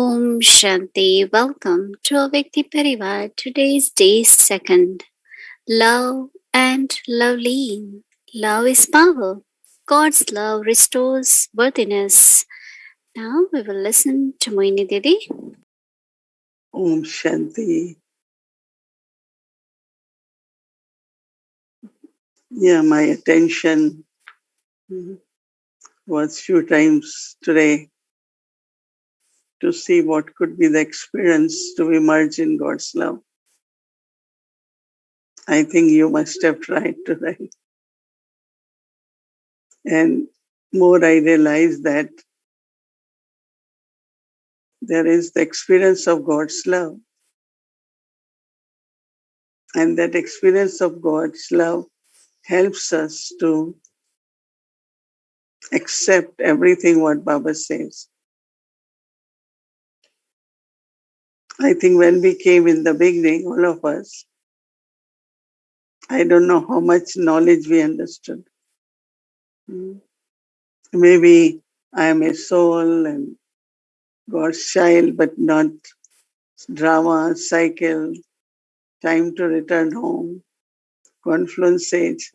Om Shanti. Welcome to our Vikti Parivar. Today's day second. Love and Loveleen. Love is power. God's love restores worthiness. Now we will listen to Mohini Didi. Om Shanti. Yeah, my attention was few times today to see what could be the experience to emerge in God's love. I think you must have tried today. And more I realized that there is the experience of God's love. And that experience of God's love helps us to accept everything what Baba says. I think when we came in the beginning, all of us, I don't know how much knowledge we understood. Maybe I am a soul and God's child, but not drama, cycle, time to return home, confluence age.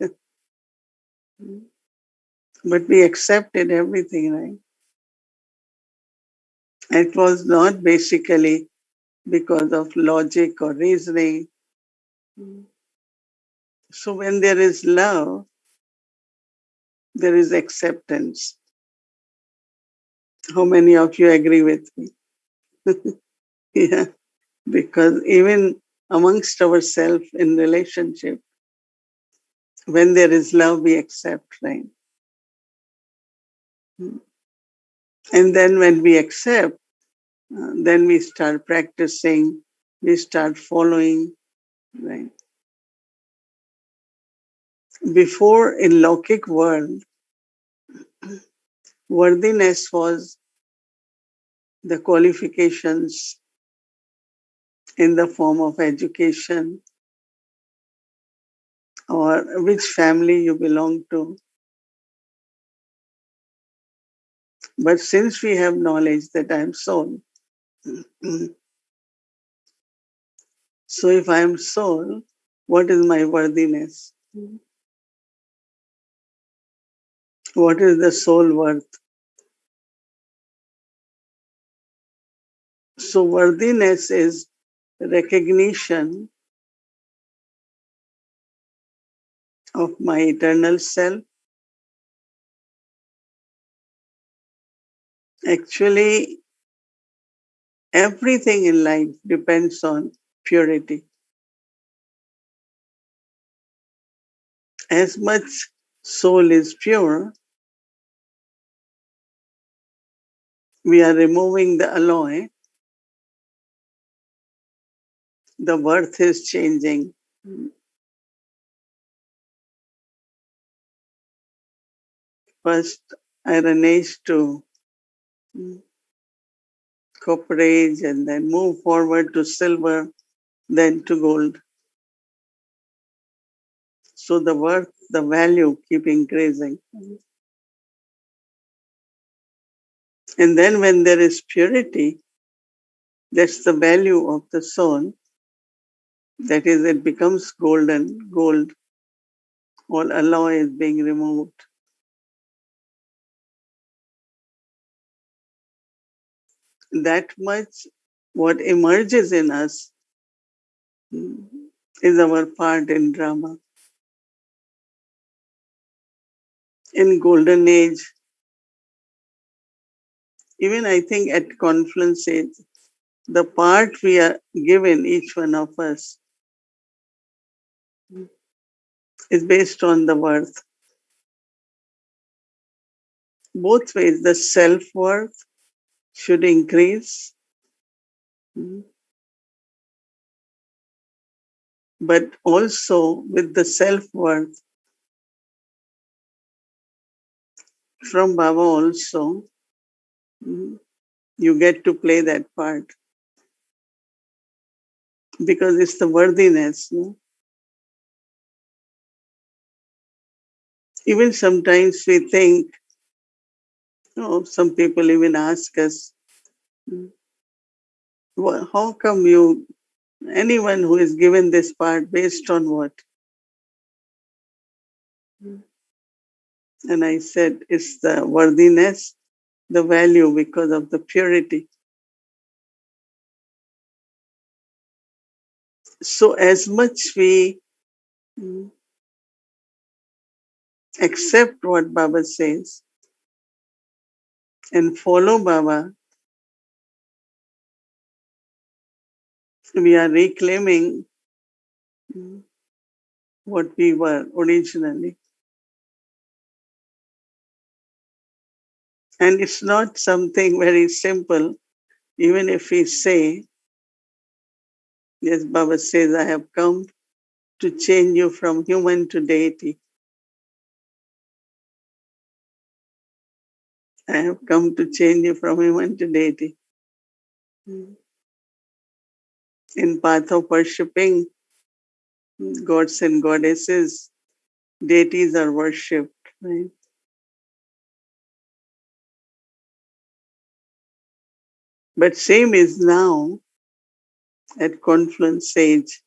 But we accepted everything, right? It was not basically because of logic or reasoning. So when there is love, there is acceptance. How many of you agree with me? Yeah, because even amongst ourselves in relationship, when there is love, we accept, right? And then when we accept, then we start practicing, we start following, right? Before in Lokik world, worthiness was the qualifications in the form of education or which family you belong to. But since we have knowledge that I am soul, so if I am soul, what is my worthiness? What is the soul worth? So worthiness is recognition of my eternal self. Actually, everything in life depends on purity. As much soul is pure, we are removing the alloy, the worth is changing. First, iron age to copper age, and then move forward to silver, then to gold. So the worth, the value keep increasing. And then when there is purity, that's the value of the soul. That is, it becomes golden, gold. All alloy is being removed. That much what emerges in us is our part in drama. In golden age, even I think at confluence age, the part we are given, each one of us, is based on the worth. Both ways, the self-worth should increase, but also with the self-worth from Baba also, you get to play that part because it's the worthiness. No? Even sometimes we think, some people even ask us, How come you, anyone who is given this part based on what? And I said, it's the worthiness, the value because of the purity. So as much we accept what Baba says and follow Baba, we are reclaiming what we were originally. And it's not something very simple, even if we say, yes, Baba says, I have come to change you from human to deity. I have come to change you from human to deity. In path of worshipping gods and goddesses, deities are worshipped, right? But same is now at confluence age.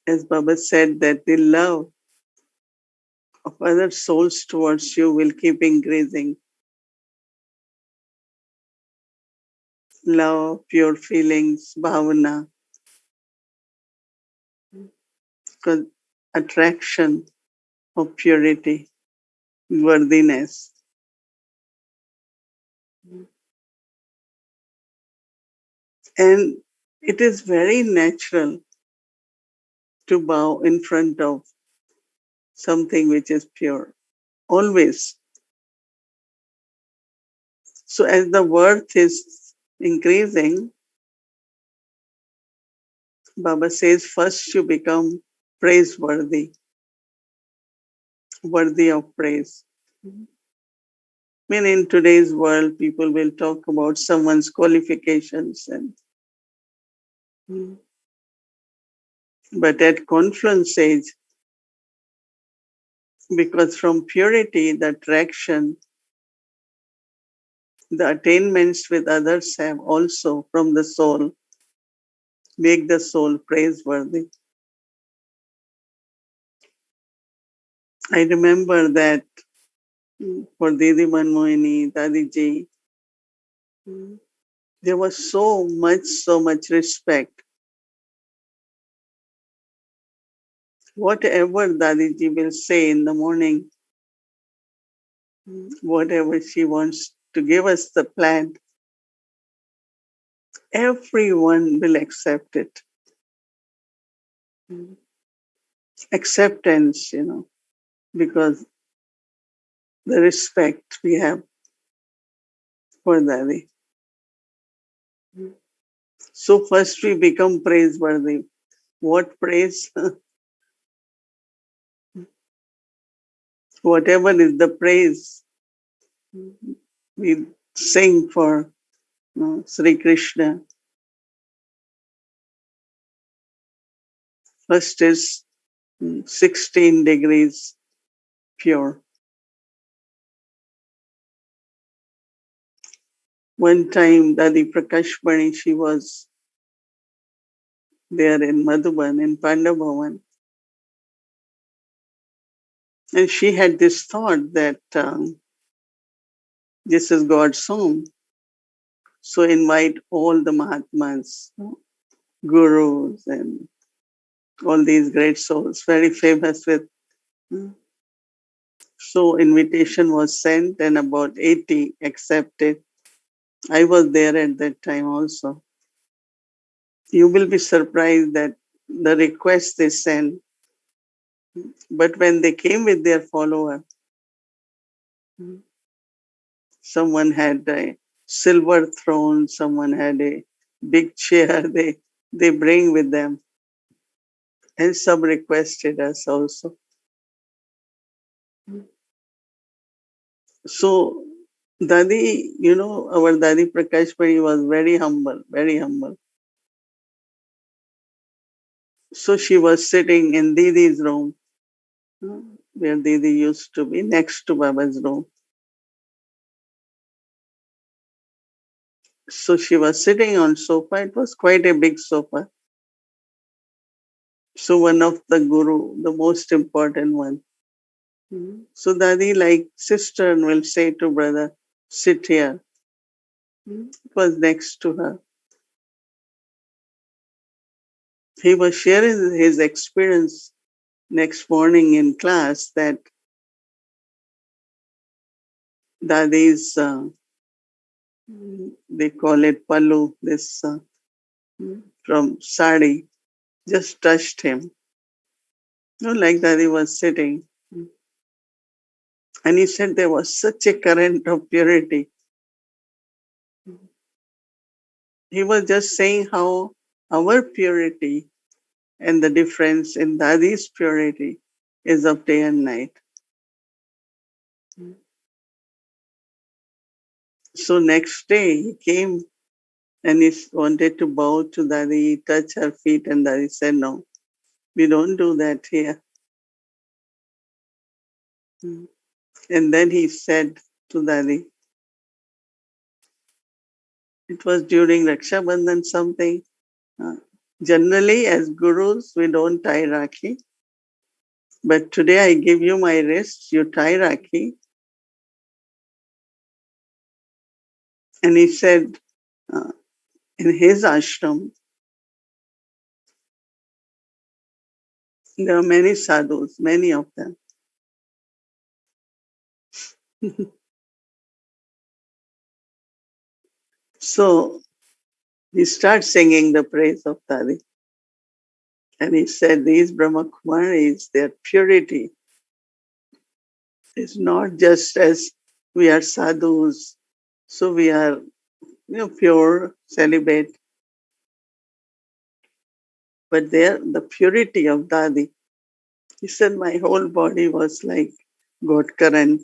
As Baba said, that the love of other souls towards you will keep increasing. Love, pure feelings, bhavana, attraction of purity, worthiness. And it is very natural to bow in front of something which is pure, always. So as the worth is increasing, Baba says first you become praiseworthy, worthy of praise. I mean, in today's world, people will talk about someone's qualifications and but at confluence age, because from purity, the attraction, the attainments with others have also from the soul, make the soul praiseworthy. I remember that for Didi Mohini, Dadiji, there was so much respect. Whatever Dadiji will say in the morning, whatever she wants to give us the plan, everyone will accept it. Acceptance, because the respect we have for Dadi. So first we become praiseworthy. What praise? Whatever is the praise we sing for Sri Krishna. First is 16 degrees pure. One time, Dadi Prakashmani, she was there in Madhuban, in Pandavavan. And she had this thought that this is God's home. So invite all the Mahatmas, gurus, and all these great souls, very famous with. So invitation was sent and about 80 accepted. I was there at that time also. You will be surprised that the request they sent, but when they came with their follower, someone had a silver throne, someone had a big chair they bring with them. And some requested us also. So Dadi, our Dadi Prakashpari was very humble, very humble. So she was sitting in Didi's room, where Didi used to be, next to Baba's room. So she was sitting on sofa. It was quite a big sofa. So one of the guru, the most important one. So Dadi, like sister, will say to brother, sit here. It was next to her. He was sharing his experience next morning in class that Dadi's, they call it palu, this from sari, just touched him. Like Dadi was sitting. And he said there was such a current of purity. He was just saying how our purity and the difference in Dadi's purity is of day and night. So next day he came and he wanted to bow to Dadi, touch her feet, and Dadi said, no, we don't do that here. And then he said to Dadi, it was during Raksha Bandhan something. Generally, as gurus, we don't tie Rakhi. But today I give you my wrist, you tie Rakhi. And he said, uh, in his ashram, there are many sadhus, many of them. So he starts singing the praise of Tari. And he said, these Brahma Kumaris, their purity is not just as we are sadhus, so we are pure, celibate, but the purity of Dadi. He said, my whole body was like got current.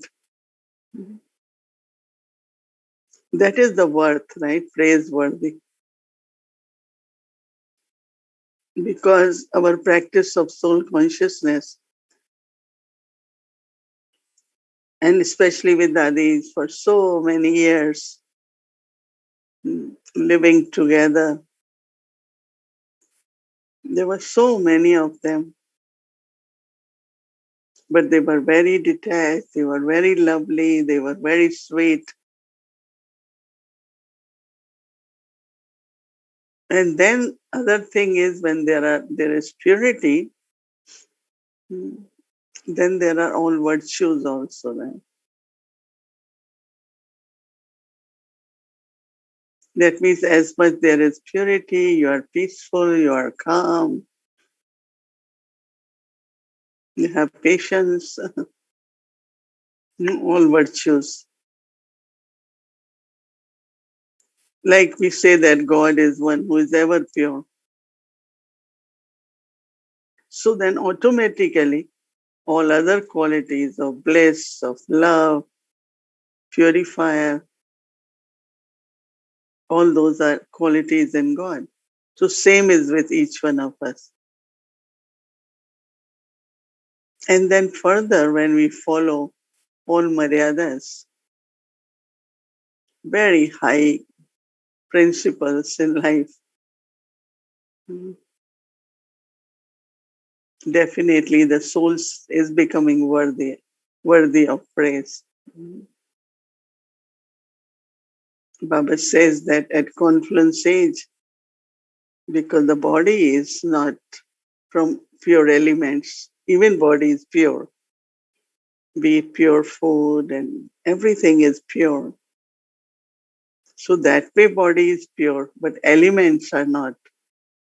That is the worth, right? Praiseworthy. Because our practice of soul consciousness, and especially with Dadis for so many years, living together, there were so many of them, but they were very detached, they were very lovely, they were very sweet. And then other thing is when there is purity, then there are all virtues also, right? That means as much there is purity, you are peaceful, you are calm, you have patience, all virtues. Like we say that God is one who is ever pure. So then automatically all other qualities of bliss, of love, purifier, all those are qualities in God. So same is with each one of us. And then further, when we follow all maryadas, very high principles in life, definitely the soul is becoming worthy of praise. Baba says that at confluence age, because the body is not from pure elements, even body is pure, be it pure food and everything is pure. So that way body is pure, but elements are not.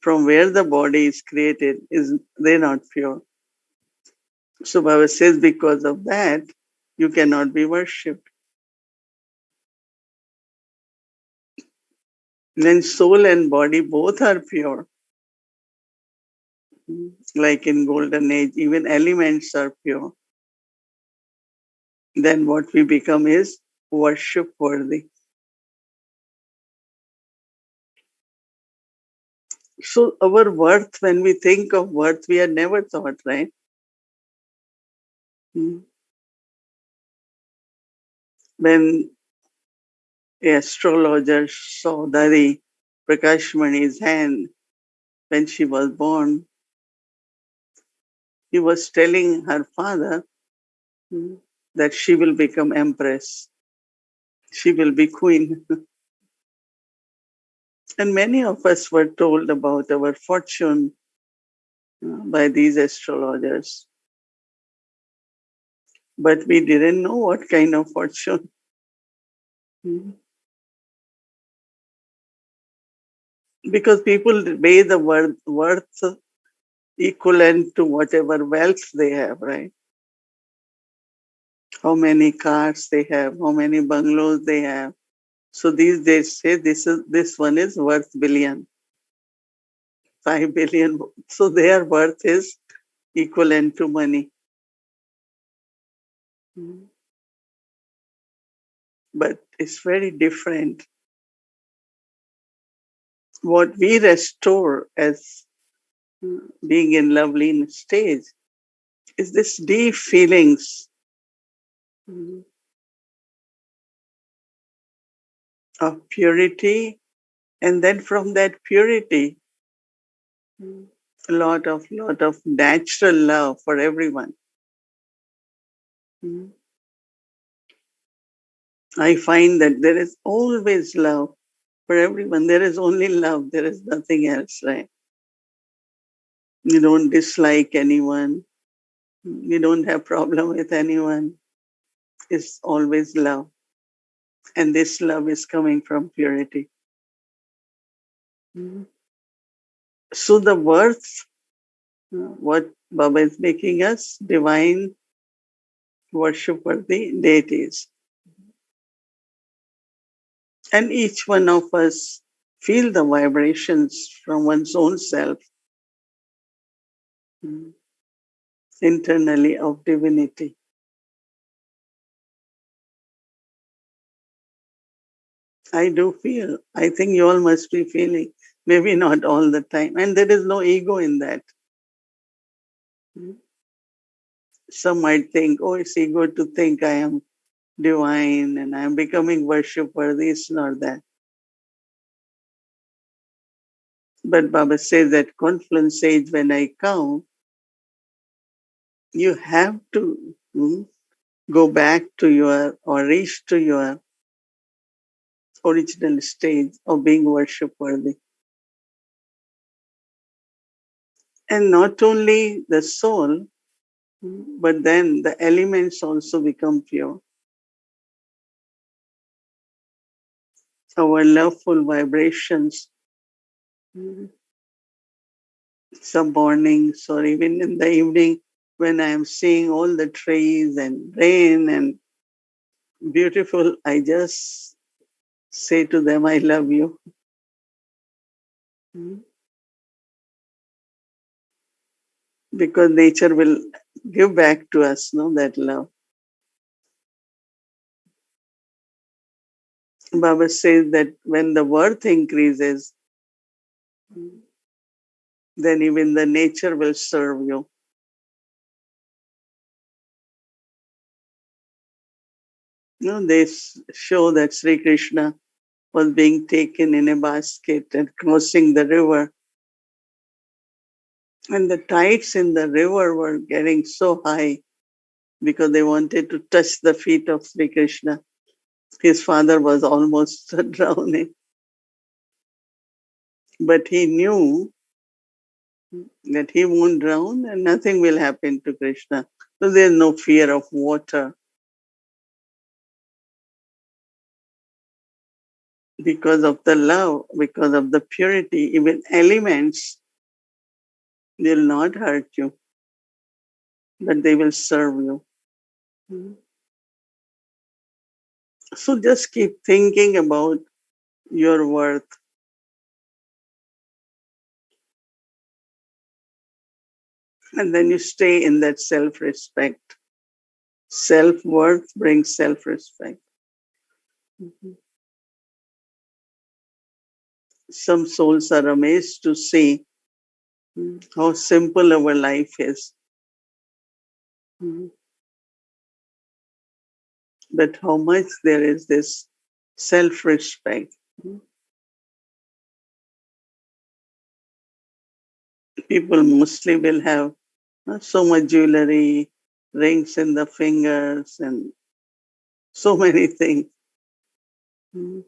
From where the body is created, they're not pure. So Baba says because of that, you cannot be worshipped. When soul and body both are pure, like in golden age, even elements are pure, then what we become is worship worthy. So our worth, when we think of worth, we had never thought, right? When A astrologer saw Dari Prakashmani's hand when she was born. He was telling her father that she will become empress. She will be queen. And many of us were told about our fortune by these astrologers. But we didn't know what kind of fortune. Because people weigh the worth equivalent to whatever wealth they have, right? How many cars they have, how many bungalows they have. So these days say this one is worth billion, 5 billion. So their worth is equivalent to money. But it's very different. What we restore as being in Loveleen stage is this deep feelings of purity, and then from that purity, a lot of natural love for everyone. I find that there is always love for everyone. There is only love. There is nothing else, right? You don't dislike anyone. You don't have problem with anyone. It's always love. And this love is coming from purity. So the worth, what Baba is making us, divine worship worthy deities. And each one of us feel the vibrations from one's own self internally of divinity. I do feel. I think you all must be feeling. Maybe not all the time. And there is no ego in that. Some might think, oh, it's ego to think I am divine and I am becoming worship worthy. It's not that. But Baba says that confluence age, when I come, you have to go back to your or reach to your original stage of being worship worthy. And not only the soul, but then the elements also become pure. Our loveful vibrations, some mornings or even in the evening when I am seeing all the trees and rain and beautiful, I just say to them, I love you. Because nature will give back to us, no, that love. Baba says that when the worth increases, then even the nature will serve you. They show that Sri Krishna was being taken in a basket and crossing the river. And the tides in the river were getting so high because they wanted to touch the feet of Sri Krishna. His father was almost drowning. But he knew that he won't drown and nothing will happen to Krishna. So there's no fear of water. Because of the love, because of the purity, even elements will not hurt you, but they will serve you. So just keep thinking about your worth. And then you stay in that self-respect. Self-worth brings self-respect. Some souls are amazed to see how simple our life is. But how much there is this self-respect. People mostly will have so much jewelry, rings in the fingers, and so many things. Mm.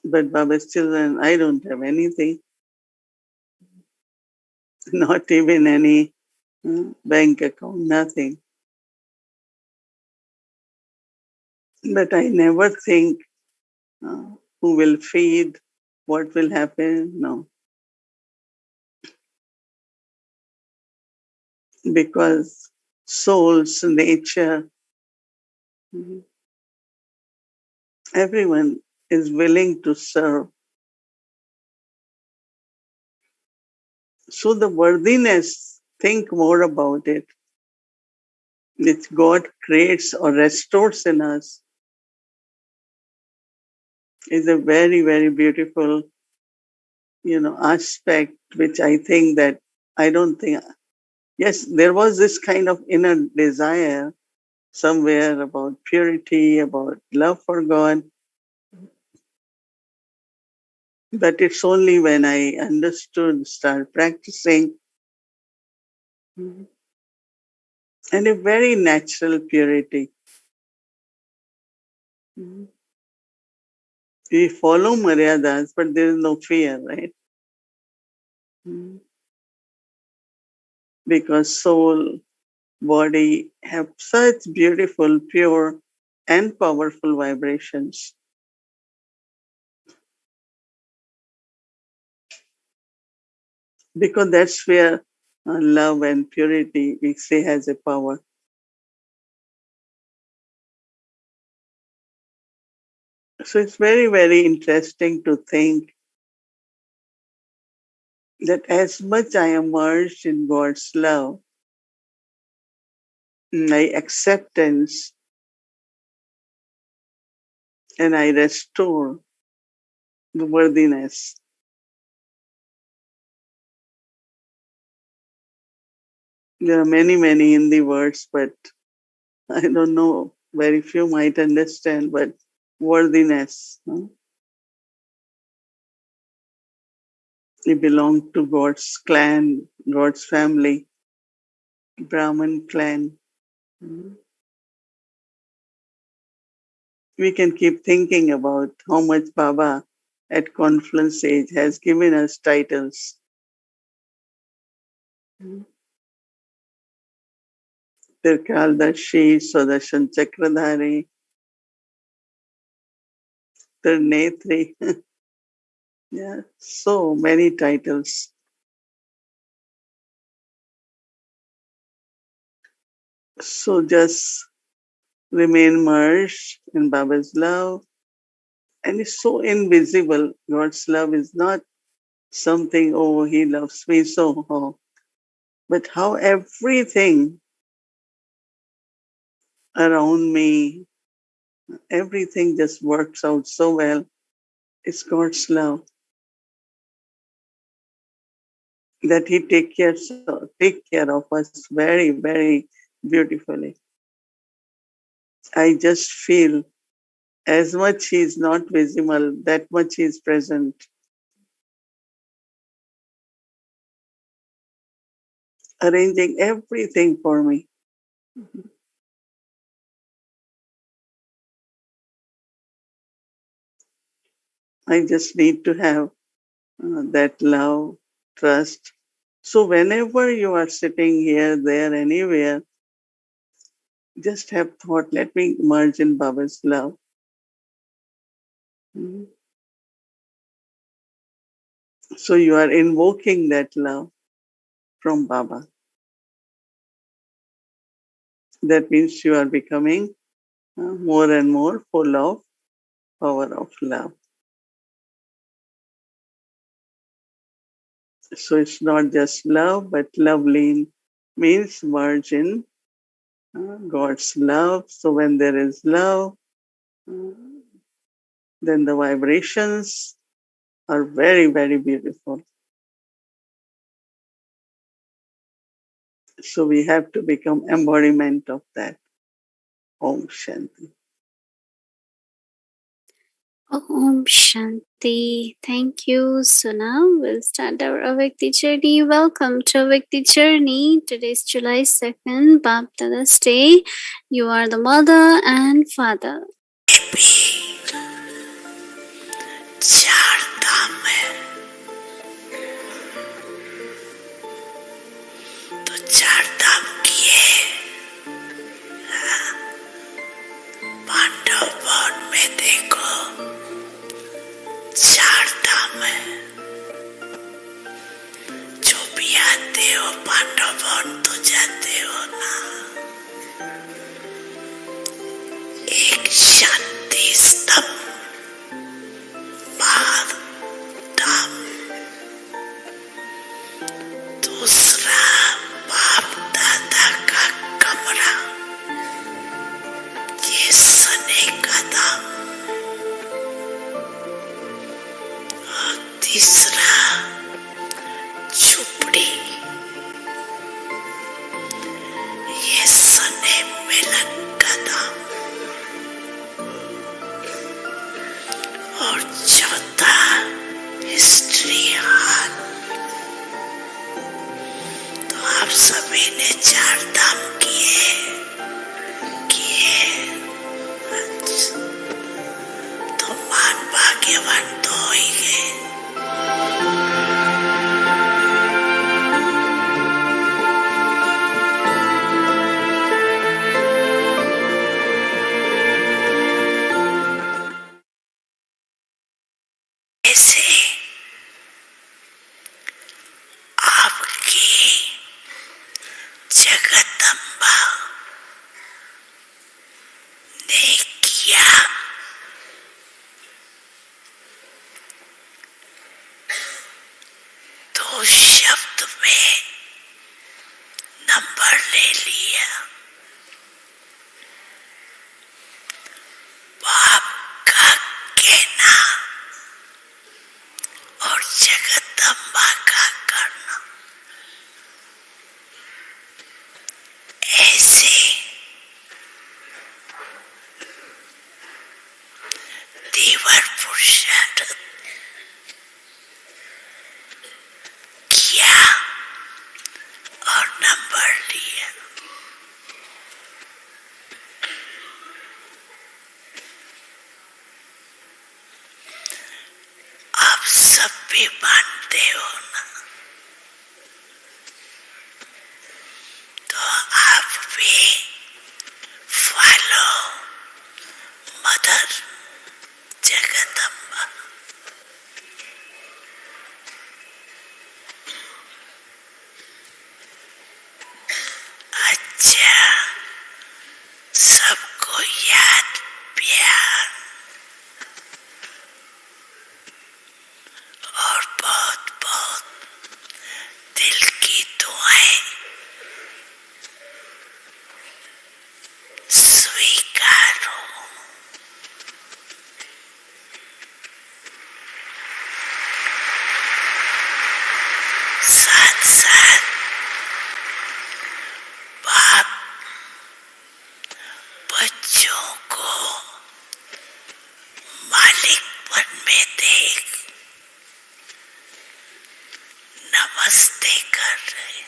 But Baba's children, I don't have anything, not even any bank account, nothing. But I never think uh, who will feed, what will happen. No, because souls, nature, mhm, everyone is willing to serve. So the worthiness, think more about it, which God creates or restores in us, is a very, very beautiful, aspect, which I think that I don't think, yes, there was this kind of inner desire somewhere about purity, about love for God. But it's only when I understood, start practicing, and a very natural purity. We follow maryadas, but there is no fear, right? Because soul, body have such beautiful, pure, and powerful vibrations. Because that's where love and purity, we say, has a power. So it's very, very interesting to think that as much I am merged in God's love, my acceptance, and I restore the worthiness. There are many, many Hindi words, but I don't know. Very few might understand, but worthiness. We belong to God's clan, God's family, Brahmin clan. We can keep thinking about how much Baba at confluence age has given us titles. They're called the Shi, Swadashan Chakradhari, Tirnetri. Yeah, so many titles. So just remain merged in Baba's love. And it's so invisible. God's love is not something, oh, he loves me so, oh. But how everything around me, everything just works out so well. It's God's love that he take care of us very, very beautifully. I just feel as much he is not visible, that much he is present, arranging everything for me. I just need to have that love, trust. So whenever you are sitting here, there, anywhere, just have thought, let me merge in Baba's love. Mm. So you are invoking that love from Baba. That means you are becoming more and more full of power of love. So it's not just love, but Loveleen means merge in God's love. So when there is love, uh, then the vibrations are very, very beautiful. So we have to become embodiment of that. Om Shanti. Om Shanti. Thank you. So now we'll start our Avyakti journey. Welcome to Avyakti journey. Today is July 2nd, Bap Dada's Day. You are the mother and father. चार धाम है तो चार धाम किए Pandav one में देखो चार धाम है जो भी आते हो पांडव वन तो जाते हो ना एक शांति स्तंभ धाम दूसरा बाप दादा का कमरा ये सने का धाम और तीसरा झुपड़ी ये सने मिलन का धाम और चौथा हिस्ट्री हाल तो आप सभी ने चार धाम किए अच्छा, तो मान भाग्यवान तो हो ही गए ऐसे आपकी जगदम्बा ने किया दो शब्द में नंबर ले लिया बाप का कहना और जगदम्बा का करना ऐसे तीव्र पुरुषार्थ किया और नंबर लिया आप सब भी मानते हो ना तो आप भी फॉलो मदर जगदम्बा अच्छा सबको याद प्यार और बहुत बहुत दिल की दुआएं स्वीकार हो साथ साथ बाप बच्चों को मालिकपन में देख नमस्ते कर रहे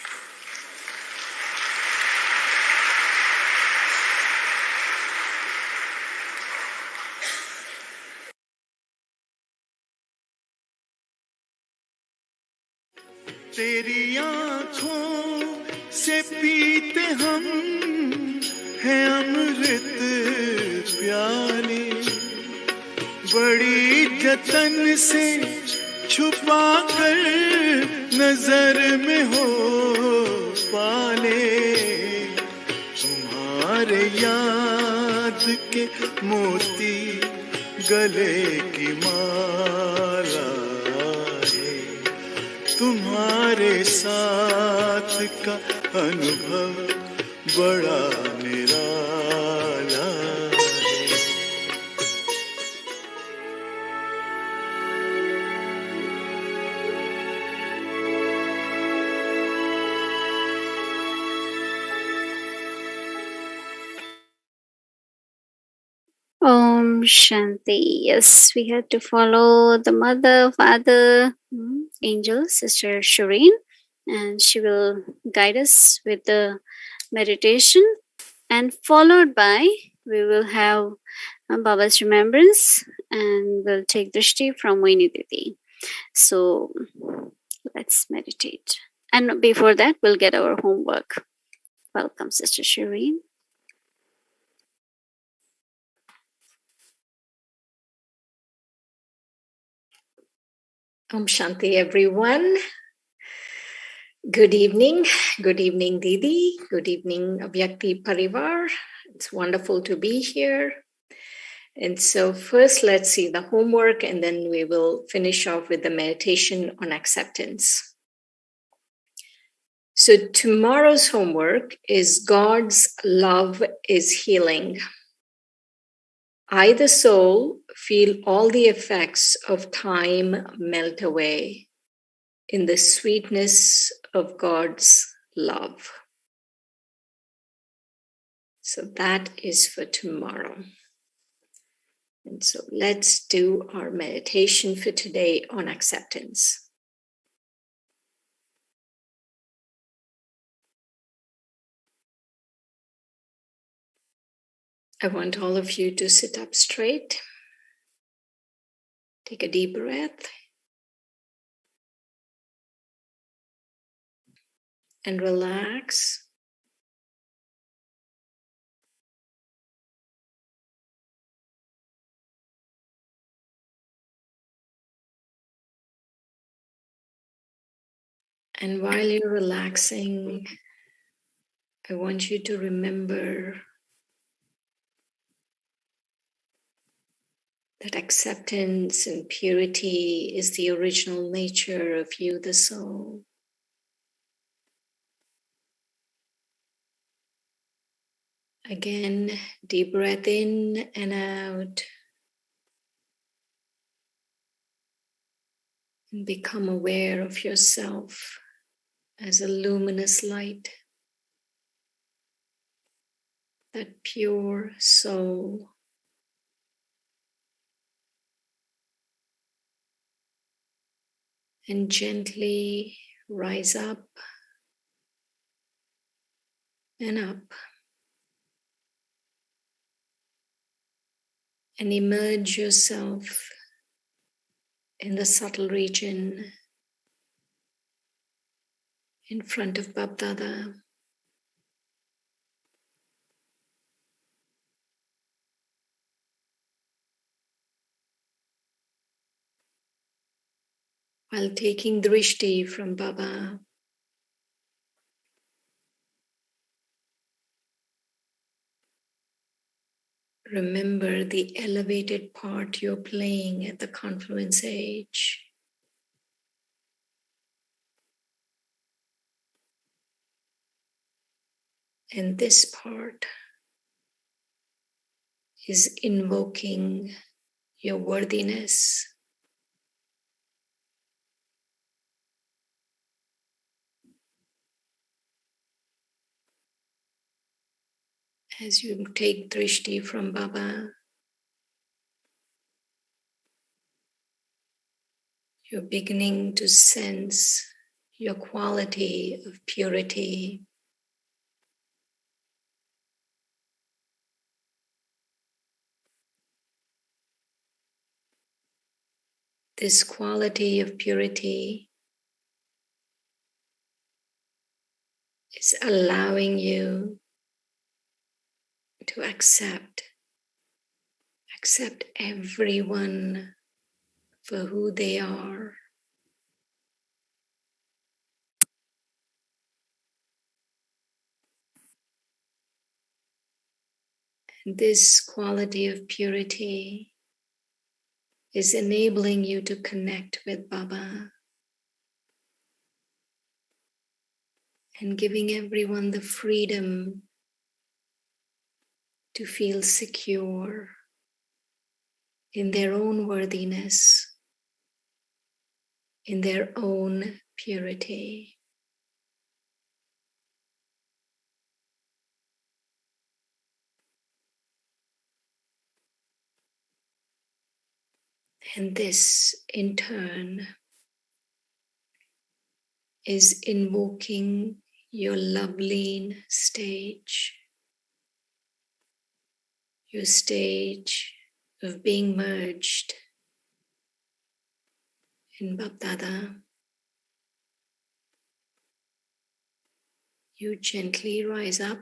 तेरी आँखों से पीते हम हैं अमृत प्याले बड़ी जतन से छुपा कर नजर में हो पाले तुम्हारे याद के मोती गले की माला है तुम्हारे साथ का अनुभव बड़ा निराला Shanti. Yes, we had to follow the mother, father, angel, Sister Shireen, and she will guide us with the meditation. And followed by, we will have Baba's remembrance, and we'll take Drishti from Mohini Didi. So let's meditate. And before that, we'll get our homework. Welcome, Sister Shireen. Om Shanti, everyone. Good evening. Good evening, Didi. Good evening, Avyakti Parivar. It's wonderful to be here. And so first, let's see the homework, and then we will finish off with the meditation on acceptance. So tomorrow's homework is God's love is healing. I, the soul, feel all the effects of time melt away in the sweetness of God's love. So that is for tomorrow. And so let's do our meditation for today on acceptance. I want all of you to sit up straight. Take a deep breath. And relax. And while you're relaxing, I want you to remember that acceptance and purity is the original nature of you, the soul. Again, deep breath in and out. And become aware of yourself as a luminous light, that pure soul. And gently rise up and up. And immerse yourself in the subtle region in front of Bab-Dada. While taking drishti from Baba, remember the elevated part you're playing at the confluence age. And this part is invoking your worthiness. As you take drishti from Baba, you're beginning to sense your quality of purity. This quality of purity is allowing you to accept everyone for who they are. And this quality of purity is enabling you to connect with Baba and giving everyone the freedom to feel secure in their own worthiness, in their own purity. And this, in turn, is invoking your Loveleen stage, your stage of being merged in Bapdada. You gently rise up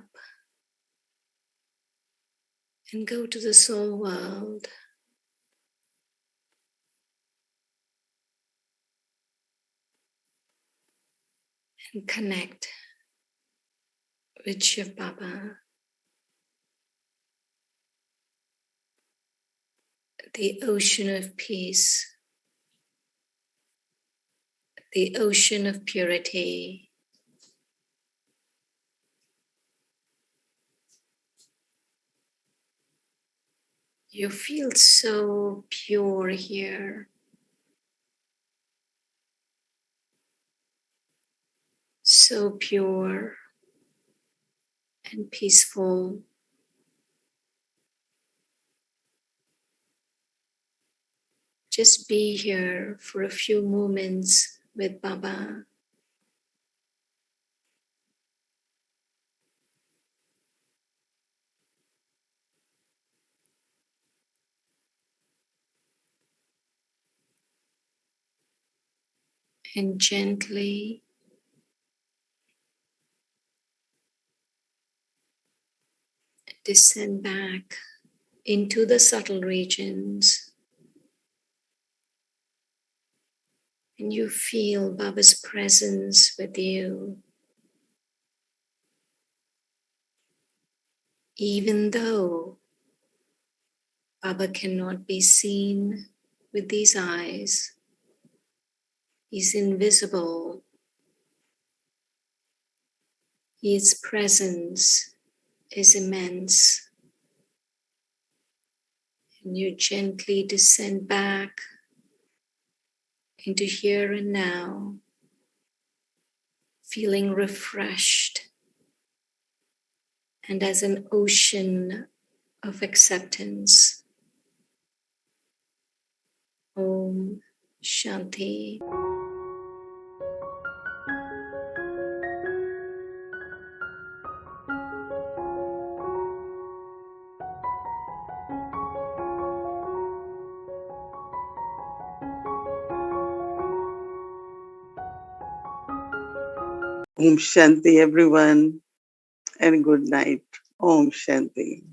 and go to the soul world. And connect with Shiv Baba, the ocean of peace, the ocean of purity. You feel so pure here, so pure and peaceful. Just be here for a few moments with Baba. And gently descend back into the subtle regions. And you feel Baba's presence with you, even though Baba cannot be seen with these eyes. He's invisible. His presence is immense. And you gently descend back into here and now, feeling refreshed and as an ocean of acceptance. Om Shanti. Om Shanti, everyone, and good night. Om Shanti.